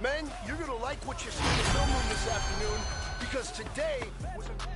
Men, you're gonna like what you see in the film room this afternoon, because today was a